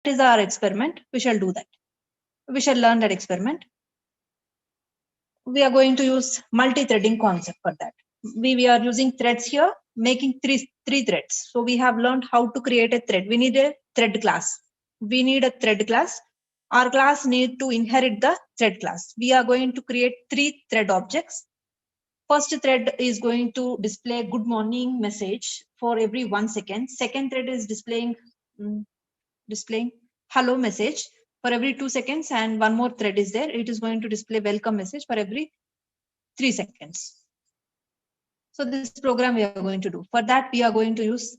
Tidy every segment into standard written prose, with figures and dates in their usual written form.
is our experiment. We shall do that. We shall learn that experiment. We are going to use multi-threading concept for that. We are using threads here, making three threads. So we have learned how to create a thread. We need a thread class. We need a thread class. Our class need to inherit the thread class. We are going to create three thread objects. First thread is going to display good morning message for every 1 second. Second thread is displaying hello message for every 2 seconds, and one more thread is there. It is going to display welcome message for every 3 seconds. So this program we are going to do. For that, we are going to use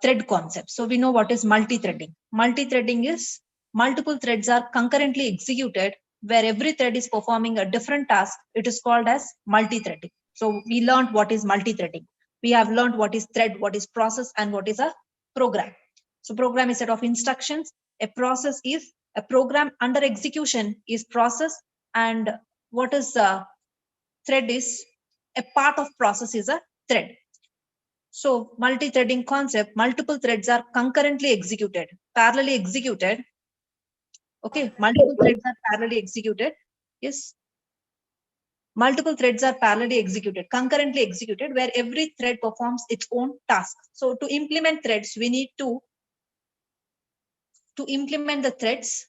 thread concept. So we know what is multi-threading. Multi-threading is multiple threads are concurrently executed where every thread is performing a different task. It is called as multi-threading. So we learned what is multi-threading. We have learned what is thread, what is process, and what is a program. So program is a set of instructions. A process is a program under execution is process, and what is thread is a part of process is a thread. So multi-threading concept, multiple threads are concurrently executed, parallelly executed. Okay, multiple threads are parallelly executed. Yes. Multiple threads are parallelly executed, concurrently executed, where every thread performs its own task. So to implement threads, we need to implement the threads,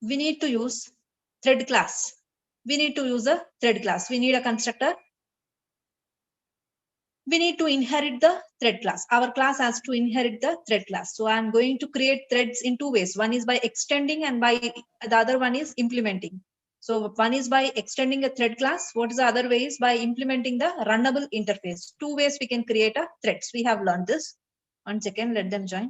we need to use thread class. We need to use a thread class. We need a constructor. We need to inherit the thread class. Our class has to inherit the thread class. So I'm going to create threads in two ways. One is by extending, and by the other one is implementing. So one is by extending a thread class. What is the other way is by implementing the runnable interface. Two ways we can create a threads. We have learned this. 1 second, let them join.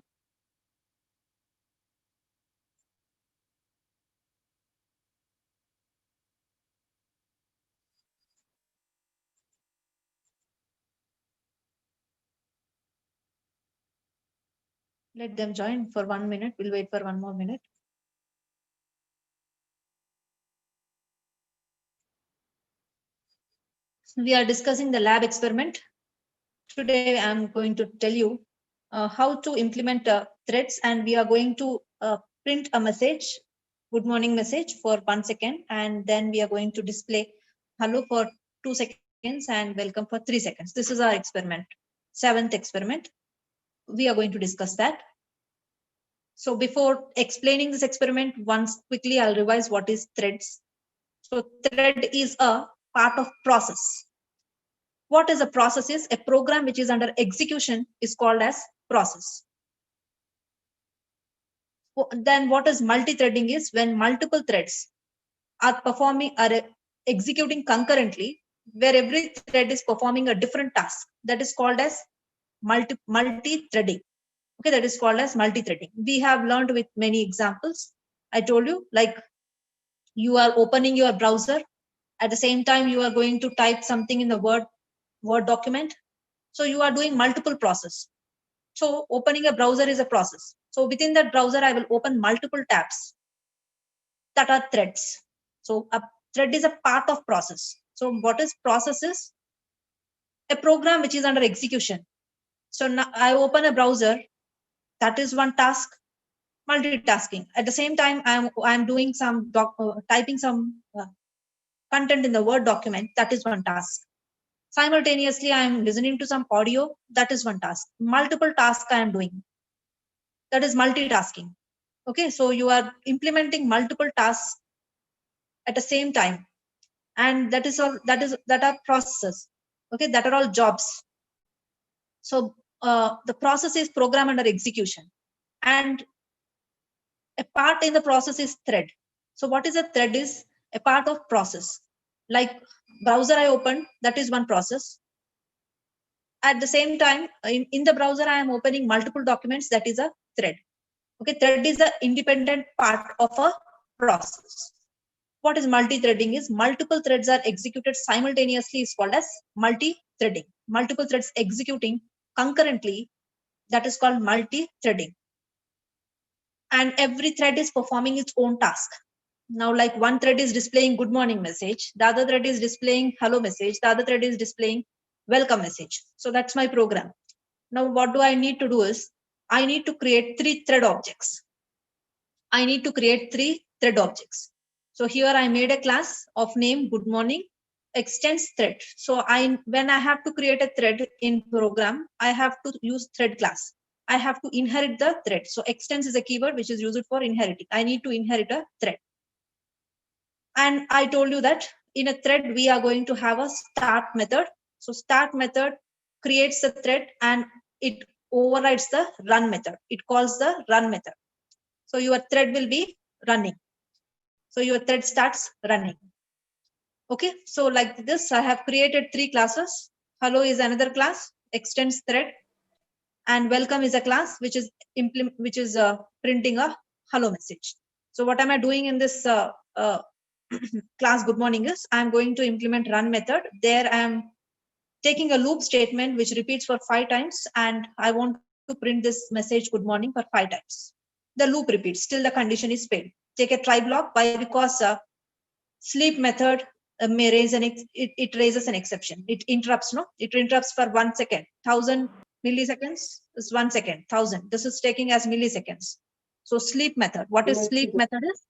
Let them join for 1 minute. We'll wait for 1 more minute. We are discussing the lab experiment. Today, I'm going to tell you how to implement threads, and we are going to print a message, good morning message for 1 second, and then we are going to display hello for 2 seconds and welcome for 3 seconds. This is our experiment, 7th experiment. We are going to discuss that. So before explaining this experiment, once quickly I'll revise what is threads. So thread is a part of process. What is a process is a program which is under execution is called as process. Then what is multi-threading is when multiple threads are executing concurrently, where every thread is performing a different task. That is called as multi-threading. Okay, that is called as multi-threading. We have learned with many examples. I told you, like you are opening your browser, at the same time you are going to type something in the Word document. So you are doing multiple process. So opening a browser is a process. So within that browser, I will open multiple tabs that are threads. So a thread is a part of process. So what is process is a program which is under execution. So now I open a browser, that is one task, multitasking. At the same time, I'm doing some typing some content in the Word document, that is one task. Simultaneously, I am listening to some audio, that is one task. Multiple tasks I am doing, that is multitasking. Okay, so you are implementing multiple tasks at the same time, and that are processes. Okay, that are all jobs. So the process is program under execution, and a part in the process is thread. So what is a thread is a part of process. Like browser I opened, that is one process. At the same time, in the browser, I am opening multiple documents, that is a thread. Okay, thread is an independent part of a process. What is multi-threading is multiple threads are executed simultaneously is called as multi-threading. Multiple threads executing concurrently, that is called multi-threading. And every thread is performing its own task. Now, like one thread is displaying good morning message, the other thread is displaying hello message, the other thread is displaying welcome message. So that's my program. Now, what do I need to do is I need to create 3 thread objects. I need to create 3 thread objects. So here I made a class of name good morning extends thread. So when I have to create a thread in program, I have to use thread class. I have to inherit the thread. So extends is a keyword which is used for inheriting. I need to inherit a thread. And I told you that in a thread, we are going to have a start method. So start method creates the thread and it overrides the run method. It calls the run method. So your thread will be running. So your thread starts running. Okay, so like this, I have created 3 classes. Hello is another class, extends thread, and welcome is a class which is printing a hello message. So what am I doing in this class good morning is I'm going to implement run method. There I am taking a loop statement which repeats for 5 times, and I want to print this message good morning for 5 times. The loop repeats till the condition is failed. Take a try block. Why? Because sleep method may raise it raises an exception. It interrupts, no? It interrupts for 1 second. 1000 milliseconds is 1 second. 1000. This is taking as milliseconds. So sleep method. What is sleep method is?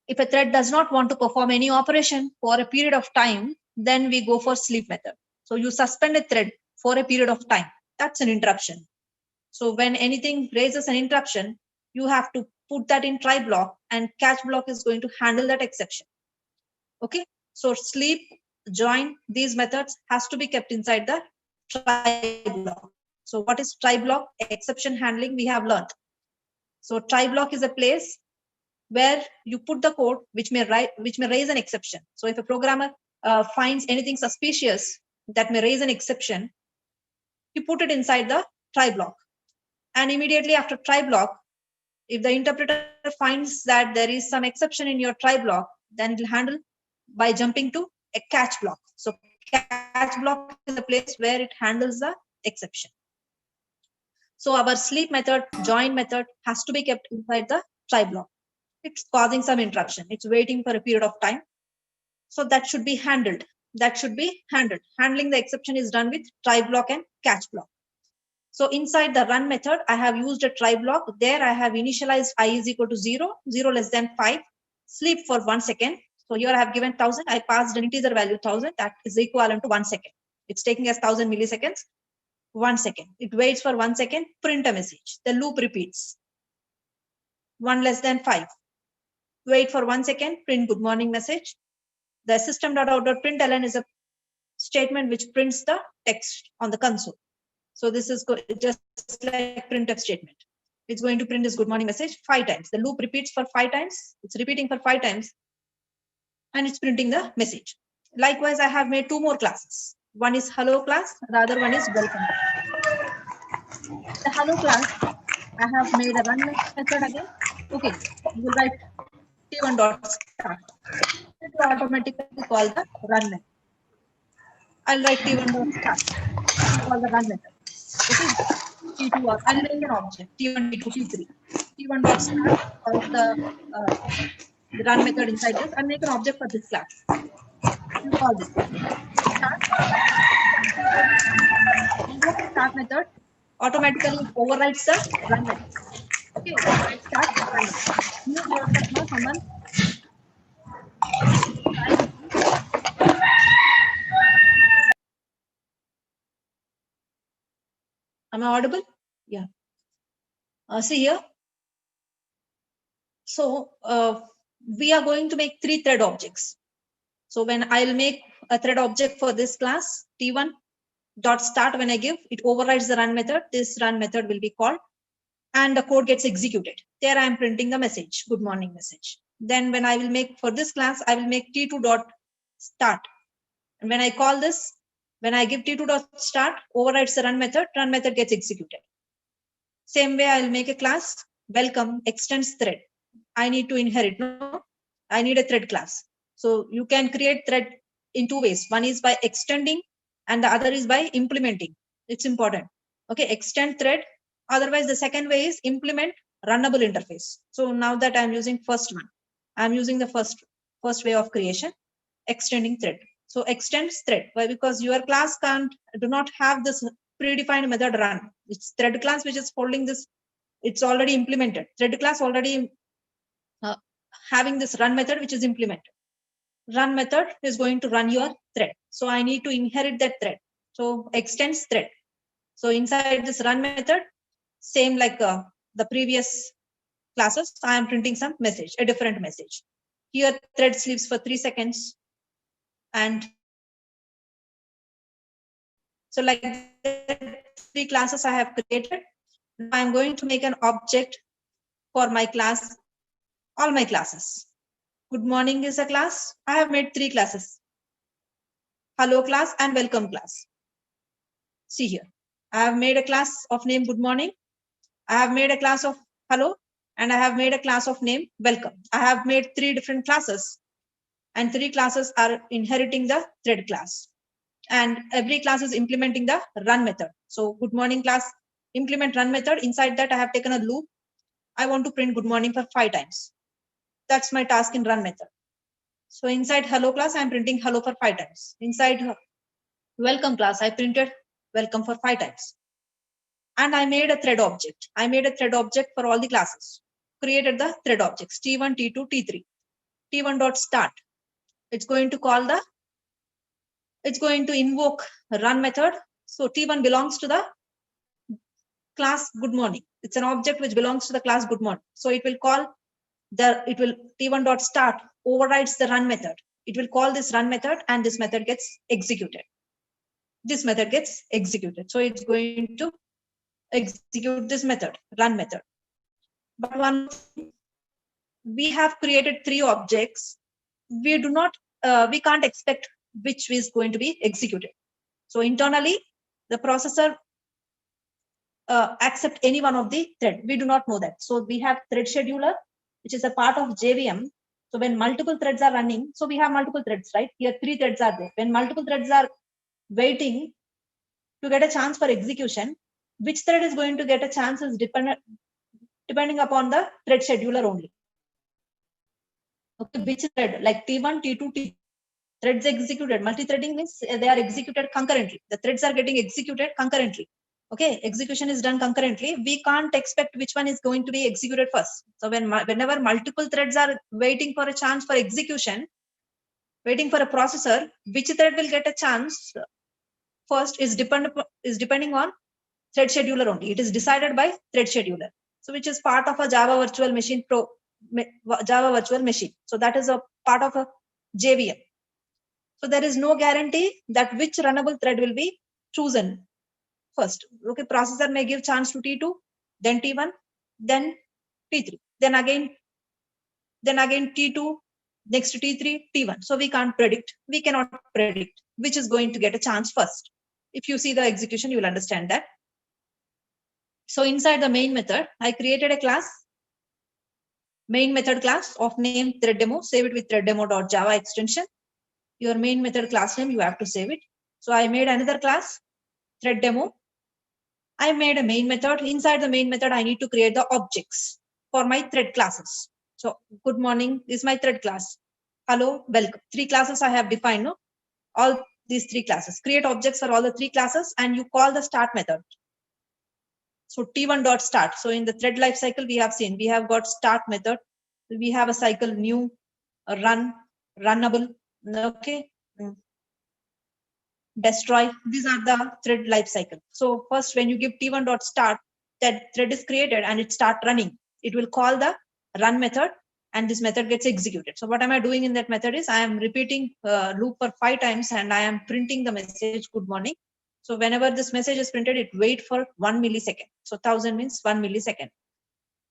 If a thread does not want to perform any operation for a period of time, then we go for sleep method. So you suspend a thread for a period of time. That's an interruption. So when anything raises an interruption, you have to put that in try block, and catch block is going to handle that exception. Okay. So sleep, join, these methods has to be kept inside the try block. So what is try block? Exception handling we have learned. So try block is a place where you put the code which may raise an exception. So if a programmer finds anything suspicious that may raise an exception, you put it inside the try block. And immediately after try block, if the interpreter finds that there is some exception in your try block, then it will handle by jumping to a catch block. So catch block is a place where it handles the exception. So our sleep method, join method has to be kept inside the try block. It's causing some interruption. It's waiting for a period of time. So that should be handled. That should be handled. Handling the exception is done with try block and catch block. So inside the run method, I have used a try block. There I have initialized I is equal to 0, 0 less than 5, sleep for 1 second. So here I have given 1000. I passed an integer value 1000. That is equivalent to 1 second. It's taking as 1000 milliseconds. 1 second. It waits for 1 second. Print a message. The loop repeats. 1 less than 5. Wait for 1 second. Print good morning message. The system.out.println is a statement which prints the text on the console. So this is just like printf statement. It's going to print this good morning message 5 times. The loop repeats for 5 times. It's repeating for 5 times. And it's printing the message. Likewise, I have made 2 more classes. One is hello class. The other one is welcome. The hello class, I have made a run method again. Okay, you will write t1.start. It will automatically call the run method. I'll write t1.start. It will call the run method. Okay, T2 I'll make an object T1, T2, T3. T1.start calls the run method inside this. I'll make an object for this class. You call this start. Start method automatically overrides the run method. Okay, override start run method. Mute yourself now, someone. Am I audible? Yeah. See here. So we are going to make 3 thread objects. So when I'll make a thread object for this class, T1.start, when I give, it overrides the run method. This run method will be called and the code gets executed. There I am printing the message, good morning message. Then when I will make for this class, I will make T2.start. And when I call this, when I give T2.start, overrides the run method gets executed. Same way I'll make a class, welcome extends thread. I need to inherit, no? I need a thread class. So you can create thread in 2 ways. One is by extending and the other is by implementing. It's important. Okay, extend thread. Otherwise, the second way is implement runnable interface. So now that I'm using first one, I'm using the first way of creation, extending thread. So extends thread. Why? Because your class do not have this predefined method run. It's thread class which is holding this. It's already implemented. Thread class already having this run method which is implemented. Run method is going to run your thread. So I need to inherit that thread. So extends thread. So inside this run method, same like the previous classes, I am printing some message, a different message. Here thread sleeps for 3 seconds. And so like 3 classes I have created. I'm going to make an object for my class, all my classes. Good morning is a class. I have made 3 classes. Hello class and welcome class. See here. I have made a class of name good morning. I have made a class of hello, and I have made a class of name welcome. I have made 3 different classes, and 3 classes are inheriting the thread class. And every class is implementing the run method. So good morning class, implement run method. Inside that I have taken a loop. I want to print good morning for 5 times. That's my task in run method. So inside hello class, I'm printing hello for 5 times. Inside welcome class, I printed welcome for 5 times. And I made a thread object. I made a thread object for all the classes. Created the thread objects T1, T2, T3. T1 dot start. It's going to call the, it's going to invoke run method. So T1 belongs to the class good morning. It's an object which belongs to the class good morning. So it will call the, it will T1 dot start overrides the run method. It will call this run method and this method gets executed. This method gets executed. So it's going to execute this method, run method. But one thing, we have created 3 objects. We do not, we can't expect which is going to be executed. So internally, the processor accept any one of the thread. We do not know that. So we have thread scheduler, which is a part of JVM. So when multiple threads are running, so we have multiple threads, right? Here 3 threads are there. When multiple threads are waiting to get a chance for execution, which thread is going to get a chance is depending upon the thread scheduler only. Okay, which thread, like T1, T2, T3. Threads executed. Multi-threading means they are executed concurrently. The threads are getting executed concurrently. Okay, execution is done concurrently. We can't expect which one is going to be executed first. So whenever multiple threads are waiting for a chance for execution, waiting for a processor, which thread will get a chance first is depending on thread scheduler only. It is decided by thread scheduler. So which is part of a Java Virtual Machine Java Virtual Machine. So that is a part of a JVM. So there is no guarantee that which runnable thread will be chosen first. Okay, processor may give chance to T2, then T1, then T3, then again T2, next T3, T1. So we can't predict. We cannot predict which is going to get a chance first. If you see the execution, you will understand that. So inside the main method, I created a class, main method class of name thread demo. Save it with threaddemo.java extension. Your main method class name, you have to save it. So I made another class, thread demo. I made a main method. Inside the main method, I need to create the objects for my thread classes. So good morning is my thread class. Hello, welcome. 3 classes I have defined. No? All these 3 classes. Create objects for all the 3 classes and you call the start method. So T1 dot start. So in the thread life cycle, we have seen, we have got start method. We have a cycle new, run, runnable. Okay. Destroy. These are the thread life cycle. So first, when you give T1 dot start, that thread is created and it start running. It will call the run method and this method gets executed. So what am I doing in that method is I am repeating loop for 5 times and I am printing the message good morning. So whenever this message is printed, it wait for 1 millisecond. So 1000 means 1 millisecond.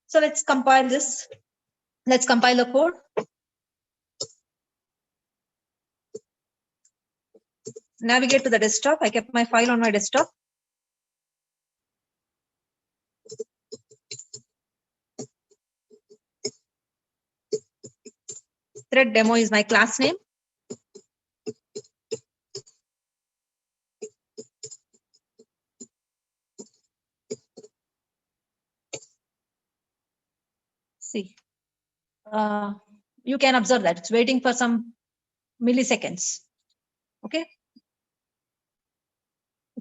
So let's compile this. Let's compile the code. Navigate to the desktop. I kept my file on my desktop. Thread demo is my class name. See, you can observe that it's waiting for some milliseconds. Okay,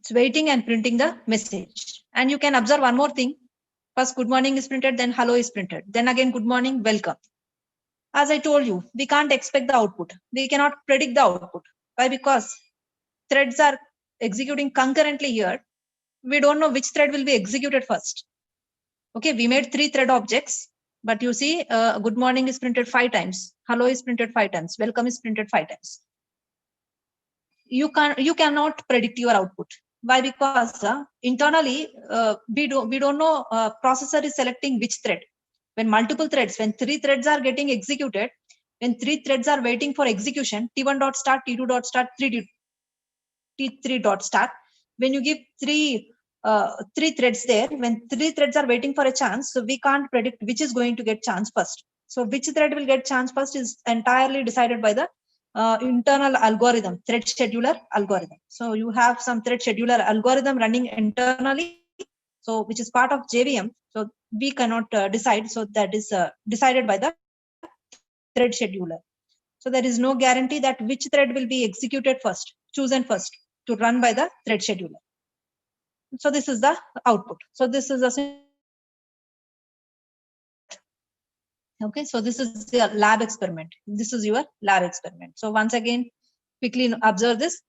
It's waiting and printing the message. And you can observe one more thing. First, good morning is printed, then hello is printed. Then again, good morning, welcome. As I told you, we can't expect the output. We cannot predict the output. Why? Because threads are executing concurrently here. We don't know which thread will be executed first. Okay, we made 3 thread objects, but you see, good morning is printed 5 times. Hello is printed 5 times. Welcome is printed 5 times. You cannot predict your output. Why? Because internally we don't know processor is selecting which thread. When multiple threads, when 3 threads are getting executed, when 3 threads are waiting for execution, T1 dot start, T2 dot start, T3 dot start. When you give 3 threads there, when 3 threads are waiting for a chance, so we can't predict which is going to get chance first. So which thread will get chance first is entirely decided by the internal algorithm, thread scheduler algorithm. So you have some thread scheduler algorithm running internally, so which is part of JVM. So we cannot decide. So that is decided by the thread scheduler. So there is no guarantee that which thread will be executed first, chosen first to run by the thread scheduler. So this is the output. So this is a okay. So this is the lab experiment. This is your lab experiment. So once again, quickly observe this.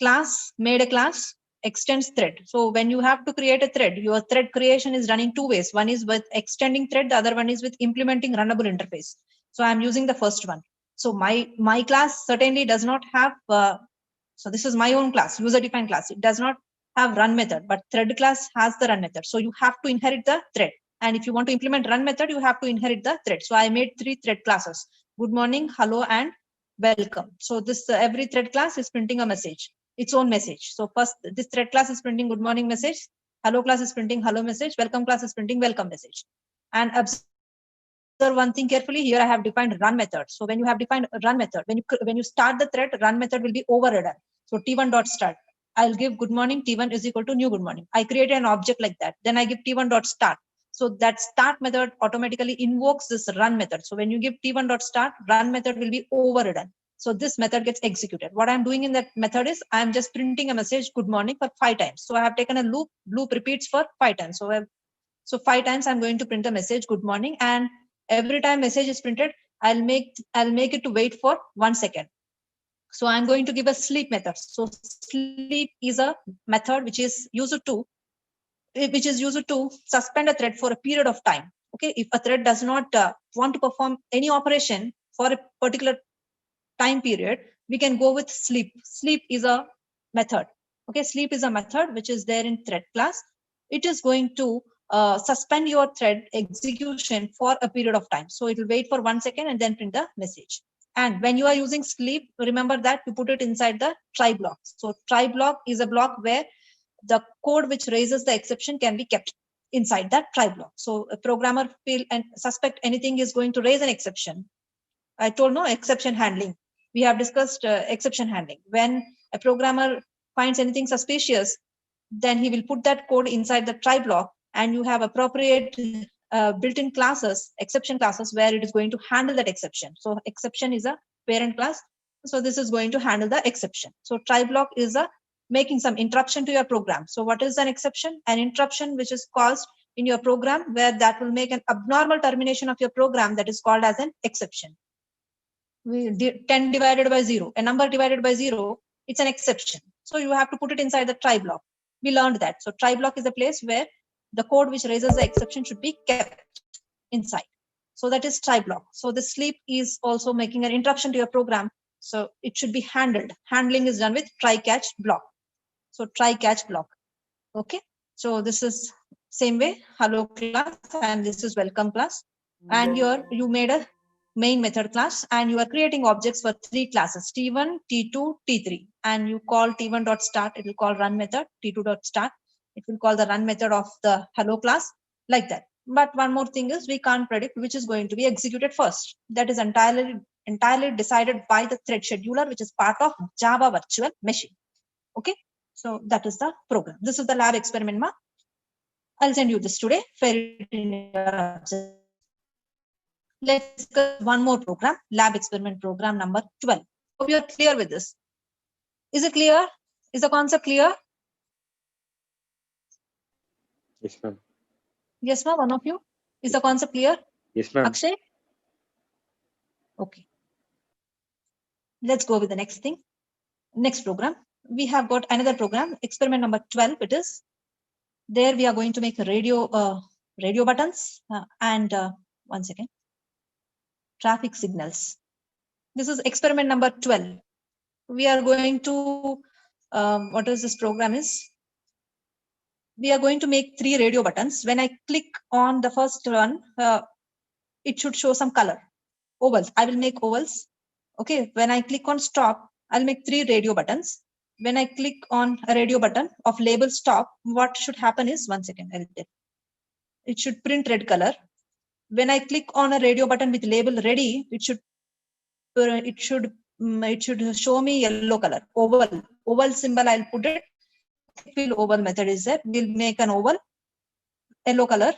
Class made a class extends thread. So when you have to create a thread, your thread creation is done in 2 ways. One is with extending thread. The other one is with implementing runnable interface. So I'm using the first one. So my class certainly does not have. So this is my own class, user defined class. It does not have run method, but thread class has the run method. So you have to inherit the thread. And if you want to implement run method, you have to inherit the thread. So I made 3 thread classes: good morning, hello, and welcome. So this every thread class is printing a message, its own message. So first, this thread class is printing good morning message, hello class is printing hello message, welcome class is printing welcome message. And observe one thing carefully. Here I have defined run method. So when you have defined run method, when you start the thread, run method will be overridden. So T1 dot start. I'll give good morning, T1 is equal to new good morning. I create an object like that. Then I give T1 dot start. So that start method automatically invokes this run method. So when you give T1 dot start, run method will be overridden. So this method gets executed. What I'm doing in that method is I'm just printing a message good morning for 5 times. So I have taken a loop repeats for 5 times. So 5 times I'm going to print a message good morning, and every time message is printed, I'll make it to wait for 1 second. So I'm going to give a sleep method. So sleep is a method which is used to suspend a thread for a period of time. Okay, if a thread does not want to perform any operation for a particular time period, we can go with sleep. Sleep is a method. Okay, sleep is a method which is there in thread class. It is going to suspend your thread execution for a period of time. So it will wait for 1 second and then print the message. And when you are using sleep, remember that you put it inside the try block. So try block is a block where the code which raises the exception can be kept inside that try block. So a programmer feel and suspect anything is going to raise an exception. I told no exception handling. We have discussed exception handling. When a programmer finds anything suspicious, then he will put that code inside the try block, and you have appropriate built-in classes, exception classes, where it is going to handle that exception. So exception is a parent class. So this is going to handle the exception. So try block is a making some interruption to your program. So what is an exception? An interruption which is caused in your program where that will make an abnormal termination of your program, that is called as an exception. 10 divided by 0, a number divided by 0, it's an exception. So you have to put it inside the try block. We learned that. So try block is a place where the code which raises the exception should be kept inside. So that is try block. So the sleep is also making an interruption to your program. So it should be handled. Handling is done with try catch block. So try catch block. Okay. So this is same way, hello class, and this is welcome class. And here you made a main method class, and you are creating objects for 3 classes, T1, T2, T3, and you call T1 dot start, it will call run method, T2 dot start, it will call the run method of the hello class, like that. But one more thing is we can't predict which is going to be executed first. That is entirely decided by the thread scheduler, which is part of Java virtual machine. Okay, so that is the program. This is the lab experiment. I'll send you this today. Let's discuss one more program, lab experiment program number 12. Hope you're clear with this. Is it clear? Is the concept clear? Yes, ma'am. Yes, ma'am. One of you. Is the concept clear? Yes, ma'am. Akshay? Okay. Let's go with the next thing. Next program. We have got another program, experiment number 12. It is there. We are going to make a radio buttons and one second, traffic signals. This is experiment number 12. We are going to what is this program is? We are going to make 3 radio buttons. When I click on the first one, it should show some color. Ovals. I will make ovals. Okay. When I click on stop, I'll make 3 radio buttons. When I click on a radio button of label stop, what should happen is, one second, it should print red color. When I click on a radio button with label ready, it should show me yellow color. Oval symbol I'll put it. Fill oval method is there. We'll make an oval, yellow color.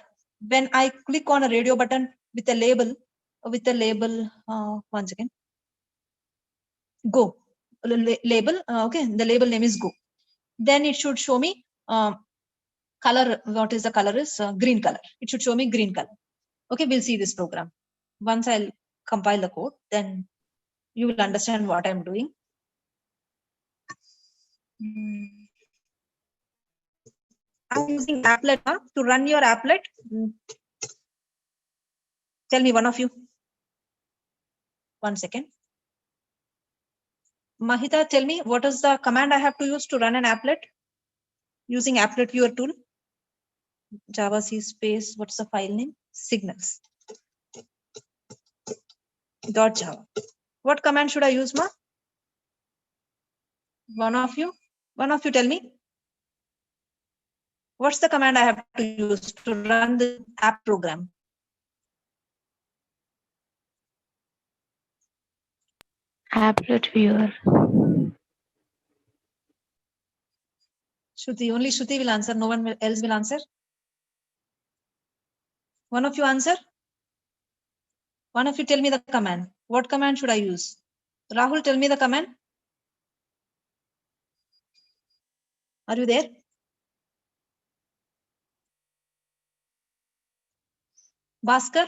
When I click on a radio button with a label, one second, go label. Okay, the label name is go. Then it should show me color. What is the color is green color. It should show me green color. Okay, we'll see this program. Once I'll compile the code, then you will understand what I'm doing. I'm using applet to run your applet. Tell me, one of you. One second. Mahita, tell me what is the command I have to use to run an applet using applet viewer tool. Java C space, what's the file name? Signals. .java. What command should I use, ma? One of you tell me. What's the command I have to use to run the app program? Applet viewer. Shruti, only Shruti will answer. No one else will answer. One of you answer. One of you tell me the command. What command should I use? Rahul, tell me the command. Are you there? Bhaskar?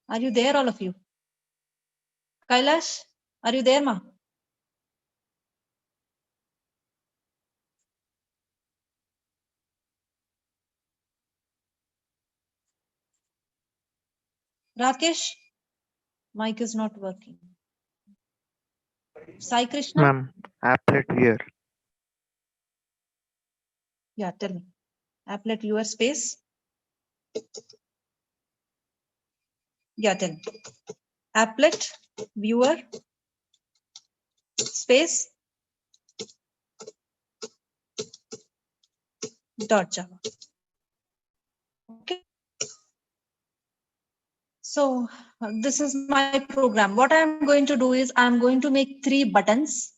Are you there, all of you? Kailash, are you there, ma? Rakesh, mic is not working. Sai Krishna? Ma'am, applet viewer. Yeah, tell me. Applet viewer space. Yeah, tell me. Applet viewer space .java. Okay. So this is my program. What I'm going to do is I'm going to make 3 buttons.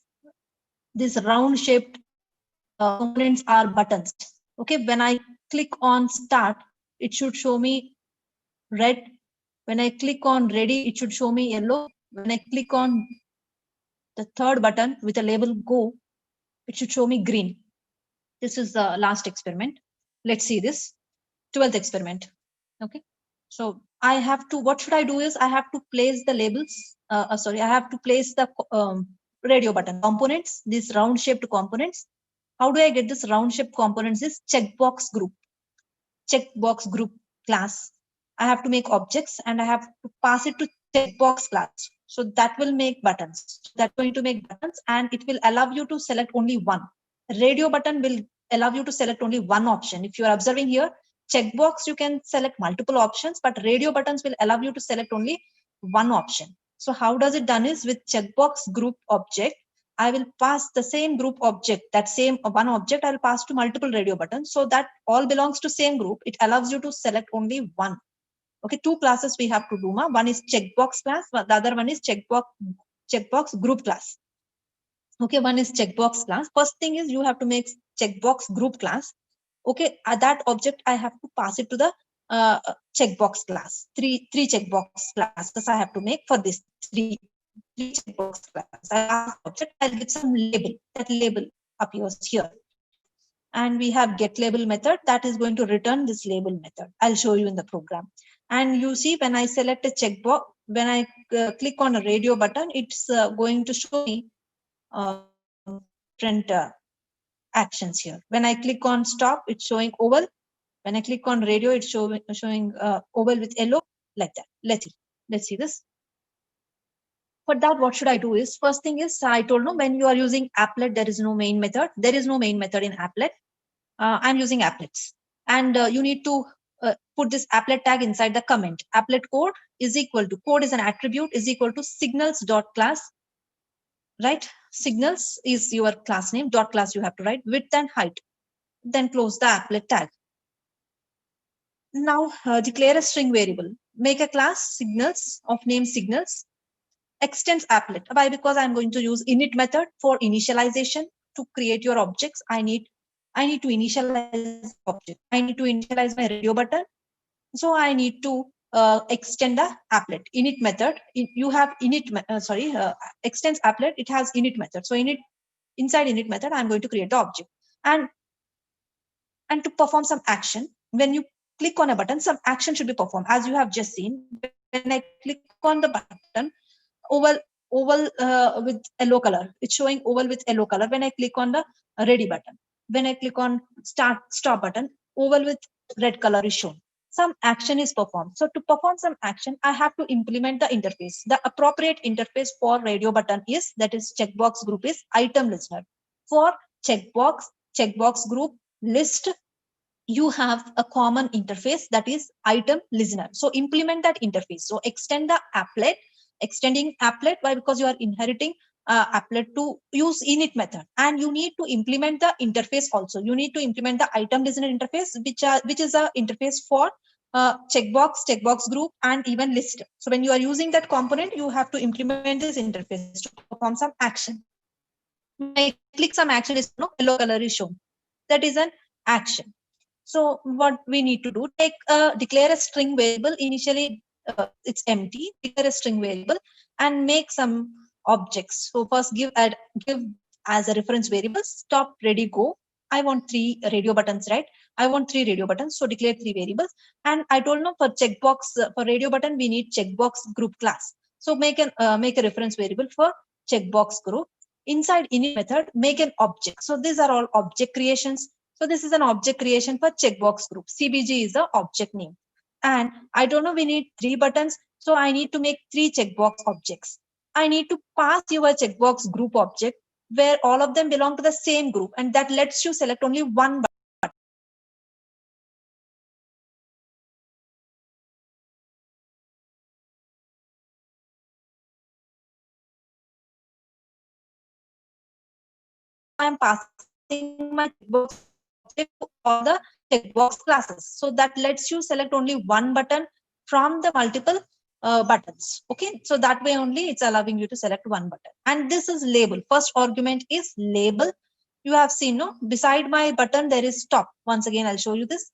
These round shaped components are buttons. Okay. When I click on start, it should show me red. When I click on ready, it should show me yellow. When I click on the third button with the label go, it should show me green. This is the last experiment. Let's see this 12th experiment. Okay. So I have to, what should I do is I have to place the labels. I have to place the radio button components, these round shaped components. How do I get this round shaped components? Is checkbox group class. I have to make objects and I have to pass it to checkbox class. So that will make buttons. That's going to make buttons and it will allow you to select only one. Radio button will allow you to select only one option. If you are observing here, checkbox, you can select multiple options, but radio buttons will allow you to select only one option. So how does it done is with checkbox group object, I will pass the same group object, that same one object I'll pass to multiple radio buttons. So that all belongs to same group. It allows you to select only one. Okay, 2 classes we have to do. One is checkbox class, the other one is checkbox group class. Okay, one is checkbox class. First thing is you have to make checkbox group class. Okay, that object I have to pass it to the checkbox class. Three checkbox classes I have to make for this 3 checkbox class. I'll ask object, I'll give some label. That label appears here. And we have get label method that is going to return this label method. I'll show you in the program. And you see when I select a checkbox, when I click on a radio button, it's going to show me different actions here. When I click on stop, it's showing oval. When I click on radio, it's showing oval with yellow, like that. Let's see this. For that, what should I do is, first thing is, I told no, when you are using applet, there is no main method. There is no main method in applet. I'm using applets. And you need to put this applet tag inside the comment. Applet code is equal to, code is an attribute, is equal to signals.class, right? Signals is your class name, dot class you have to write, width and height. Then close the applet tag. Now declare a string variable. Make a class signals of name signals. Extends applet. Why? Because I'm going to use init method for initialization. To create your objects, I need to initialize object. I need to initialize my radio button. So I need to extend the applet. Init method. You have init. Extends applet. It has init method. So inside init method, I'm going to create the object. And to perform some action, when you click on a button, some action should be performed. As you have just seen, when I click on the button, oval with yellow color. It's showing oval with yellow color. When I click on the ready button, when I click on stop button, oval with red color is shown. Some action is performed. So to perform some action, I have to implement the interface. The appropriate interface for radio button is, that is checkbox group, is item listener. For checkbox group list, you have a common interface, that is item listener. So implement that interface. So extend the applet. Extending applet, why? Because you are inheriting applet to use init method, and you need to implement the interface also. You need to implement the item listener interface, which is a interface for checkbox group, and even list. So when you are using that component, you have to implement this interface to perform some action. When I click some action, is yellow color is shown. That is an action. So what we need to do, declare a string variable. Initially, it's empty. Declare a string variable and make some objects. So first give as a reference variable stop, ready, go. I want 3 radio buttons, right? I want 3 radio buttons. So declare 3 variables. And I told no, for checkbox, for radio button, we need checkbox group class. So make a reference variable for checkbox group. Inside init method, make an object. So these are all object creations. So this is an object creation for checkbox group. CBG is the object name. And I don't know, we need 3 buttons. So I need to make 3 checkbox objects. I need to pass your checkbox group object where all of them belong to the same group. And that lets you select only one button. I'm passing my checkbox object to all the checkbox classes. So that lets you select only one button from the multiple buttons. Okay, so that way only it's allowing you to select one button. And this is label. First argument is label. You have seen, no? Beside my button, there is stop. Once again, I'll show you this.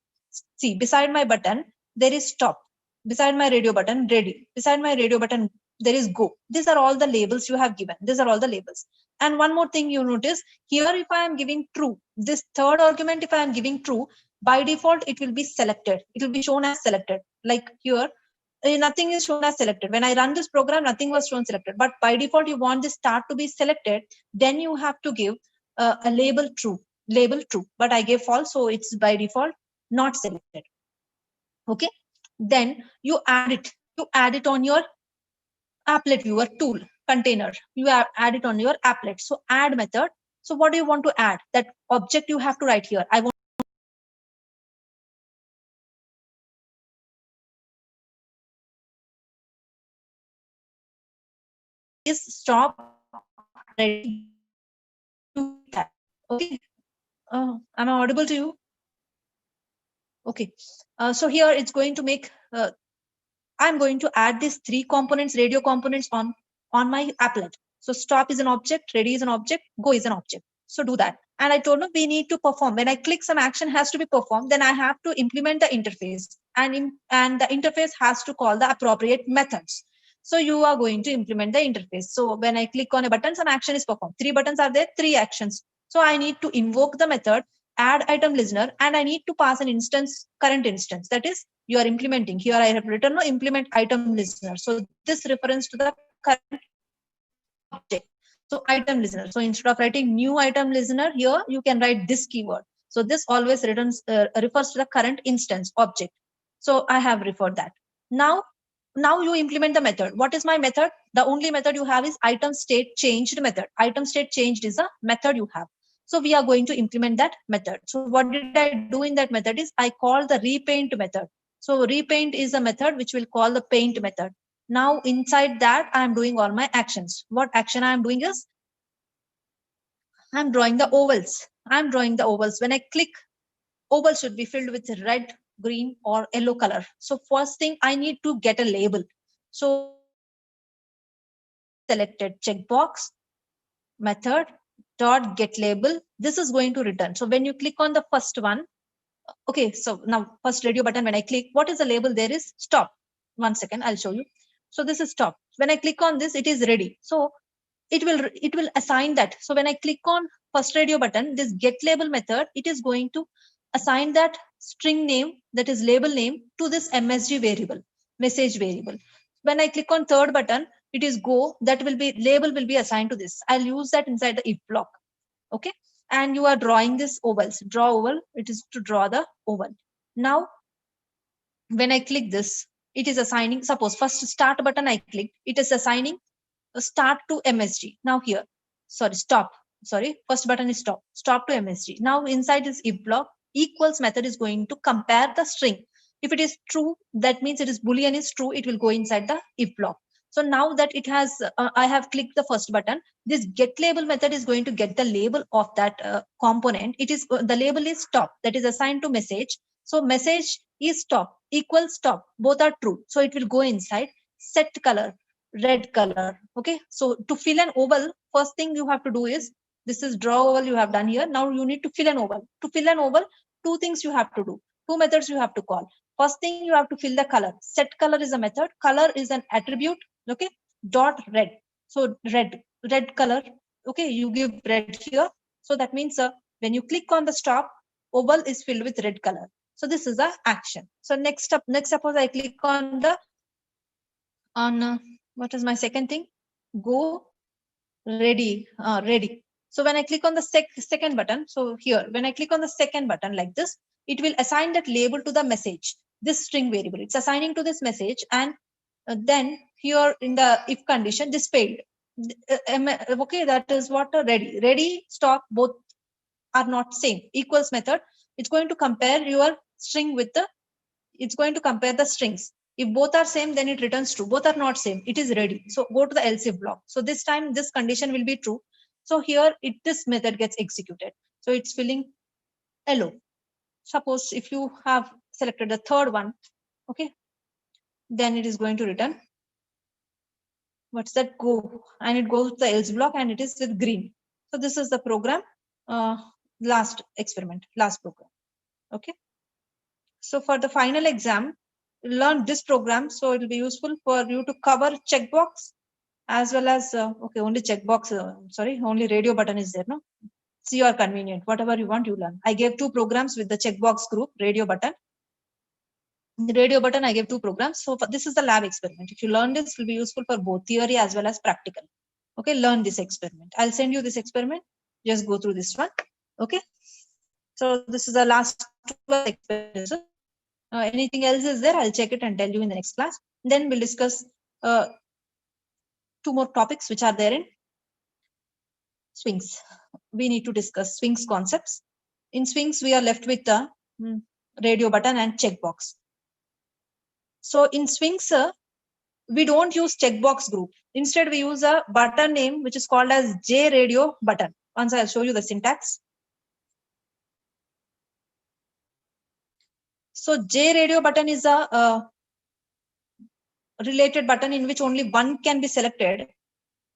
See, beside my button, there is stop. Beside my radio button, ready. Beside my radio button, there is go. These are all the labels you have given. These are all the labels. And one more thing you notice here, if I am giving true, this third argument, if I am giving true, by default, it will be selected. It will be shown as selected. Like here, nothing is shown as selected. When I run this program, nothing was shown selected. But by default, you want this start to be selected. Then you have to give a label true. But I gave false, so it's by default not selected. Okay. Then you add it. You add it on your applet viewer tool container. You add it on your applet. So add method. So what do you want to add? That object you have to write here. I want is stop ready. Okay. Am I audible to you? Okay. So here it's going to make. I'm going to add these 3 components, radio components on my applet. So stop is an object, ready is an object, go is an object. So do that. And I told them we need to perform. When I click, some action has to be performed. Then I have to implement the interface, and the interface has to call the appropriate methods. So you are going to implement the interface. So when I click on a button, some action is performed. 3 buttons are there, 3 actions. So I need to invoke the method add item listener, and I need to pass an instance, current instance. That is, you are implementing. Here I have written no implement item listener. So this reference to the current object. So item listener. So instead of writing new item listener, here you can write this keyword. So this always refers to the current instance object. So I have referred that. Now you implement the method. What is my method? The only method you have is item state changed method. Item state changed is a method you have. So we are going to implement that method. So what did I do in that method is I call the repaint method. So repaint is a method which will call the paint method. Now inside that I am doing all my actions. What action I am doing is I'm drawing the ovals. I'm drawing the ovals. When I click, oval should be filled with red, green or yellow color. So first thing I need to get a label. So selected checkbox method dot get label. This is going to return. So when you click on the first one, okay, so now first radio button, when I click, what is the label? There is stop. 1 second, I'll show you. So this is stop. When I click on this, it is ready. So it will assign that. So when I click on first radio button, this get label method, it is going to assign that string name, that is label name, to this MSG variable, message variable. When I click on third button, it is go, that will be label will be assigned to this. I'll use that inside the if block. Okay, and you are drawing this ovals. Draw oval, it is to draw the oval. Now when I click this, it is assigning, suppose first start button I click, it is assigning start to MSG. Now here, sorry, stop. Sorry, first button is stop. Stop to MSG. Now inside this if block, equals method is going to compare the string. If it is true, that means it is Boolean is true. It will go inside the if block. So now that it has, I have clicked the first button. This get label method is going to get the label of that component. It is the label is stop, that is assigned to message. So message is stop equals stop. Both are true. So it will go inside set color, red color. Okay, so to fill an oval, first thing you have to do is, this is draw oval you have done here. Now you need to fill an oval. To fill an oval, two things you have to do, two methods you have to call. First thing, you have to fill the color. Set color is a method, color is an attribute. Okay, dot red. So red color. Okay, you give red here. So that means when you click on the stop, oval is filled with red color. So this is a action. So next suppose I click on the what is my second thing? Go ready, ready. So when I click on the second button, so here, when I click on the second button like this, it will assign that label to the message, this string variable. It's assigning to this message, and then here in the if condition, this failed. Okay, that is what ready, stop, both are not same. Equals method, it's going to compare your string with the, it's going to compare the strings. If both are same, then it returns true. Both are not same, it is ready. So go to the else if block. So this time this condition will be true. So here this method gets executed. So it's filling yellow. Suppose if you have selected the third one, okay, then it is going to return, what's that, go, and it goes to the else block and it is with green. So this is the program, last experiment, last program. Okay, so for the final exam, learn this program, so it will be useful for you to cover checkbox as well as okay, only checkbox, sorry, only radio button is there, no? It's your convenient, whatever you want you learn. I gave 2 programs with the checkbox group, radio button. The radio button I gave 2 programs. So this is the lab experiment. If you learn this, it will be useful for both theory as well as practical. Okay, learn this experiment. I'll send you this experiment. Just go through this one. Okay, so this is the last 12 experiments. Anything else is there, I'll check it and tell you in the next class. Then we'll discuss 2 more topics which are there in swings. We need to discuss swings concepts. In swings, we are left with the radio button and checkbox. So in swings, we don't use checkbox group. Instead, we use a button name which is called as JRadio button. Once I'll show you the syntax. So JRadio button is a related button in which only one can be selected,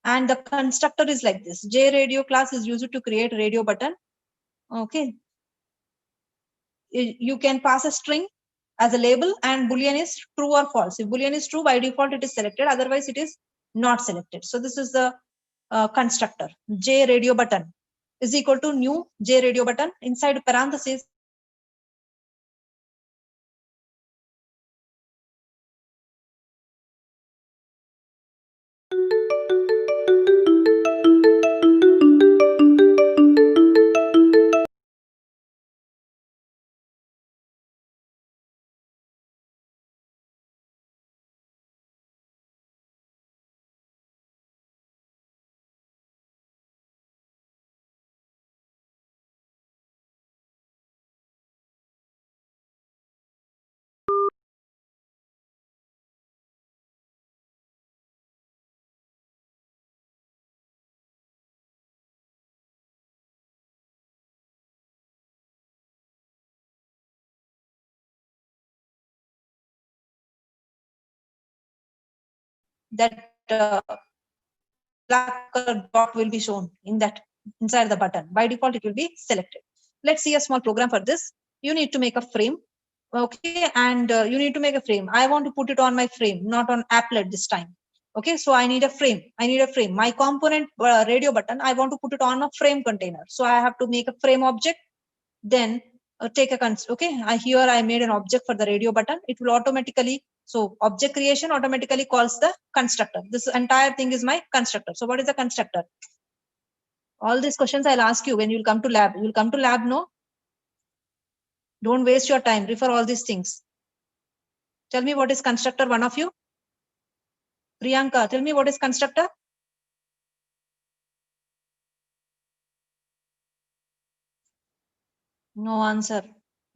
and the constructor is like this. JRadio class is used to create radio button. Okay, you can pass a string as a label, and Boolean is true or false. If Boolean is true, by default it is selected, otherwise it is not selected. So this is the constructor. J radio button is equal to new J radio button. Inside parentheses, that black dot will be shown in that inside the button. By default, it will be selected. Let's see a small program for this. You need to make a frame. Okay, and you need to make a frame. I want to put it on my frame, not on applet this time. Okay, so I need a frame. My component radio button, I want to put it on a frame container. So I have to make a frame object, then take a okay. Here I made an object for the radio button. It will automatically, so object creation automatically calls the constructor. This entire thing is my constructor. So what is the constructor? All these questions I'll ask you when you'll come to lab. You'll come to lab, no? Don't waste your time. Refer all these things. Tell me what is constructor, one of you. Priyanka, tell me what is constructor? No answer.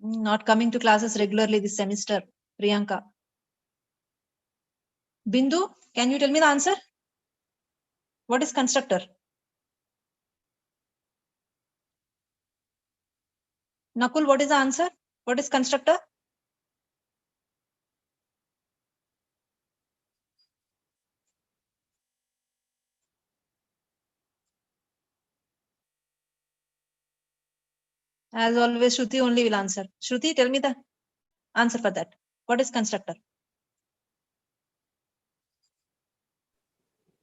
Not coming to classes regularly this semester, Priyanka. Bindu, can you tell me the answer? What is constructor? Nakul, what is the answer? What is constructor? As always, Shruti only will answer. Shruti, tell me the answer for that. What is constructor?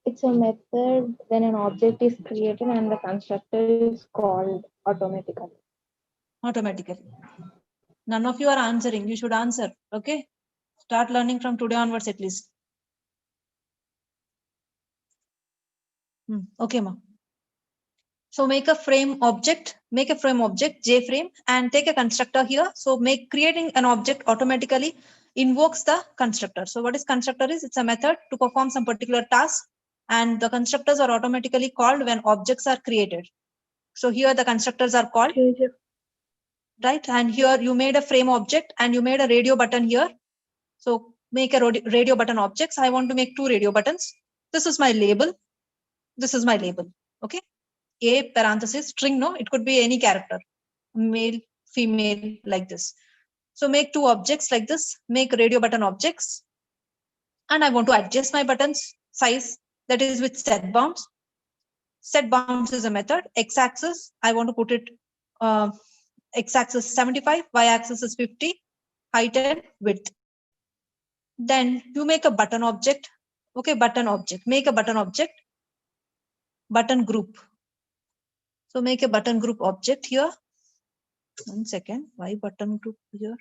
It's a method when an object is created and the constructor is called automatically. Automatically. None of you are answering. You should answer. Okay. Start learning from today onwards at least. Okay, ma. So make a frame object, JFrame, and take a constructor here. So creating an object automatically invokes the constructor. So what is constructor is? It's a method to perform some particular task, and the constructors are automatically called when objects are created. So here the constructors are called, right? And here you made a frame object and you made a radio button here. So make a radio button objects. I want to make 2 radio buttons. This is my label. This is my label. Okay. A parenthesis string, no, it could be any character, male, female, like this. So make 2 objects like this, make radio button objects. And I want to adjust my buttons size, that is with set bounds. Set bounds is a method. X-axis, I want to put it, X-axis 75, Y-axis is 50, height and width. Then you make a button object. Okay, button object, make a button object, button group. So make a button group object here. 1 second, why button group here?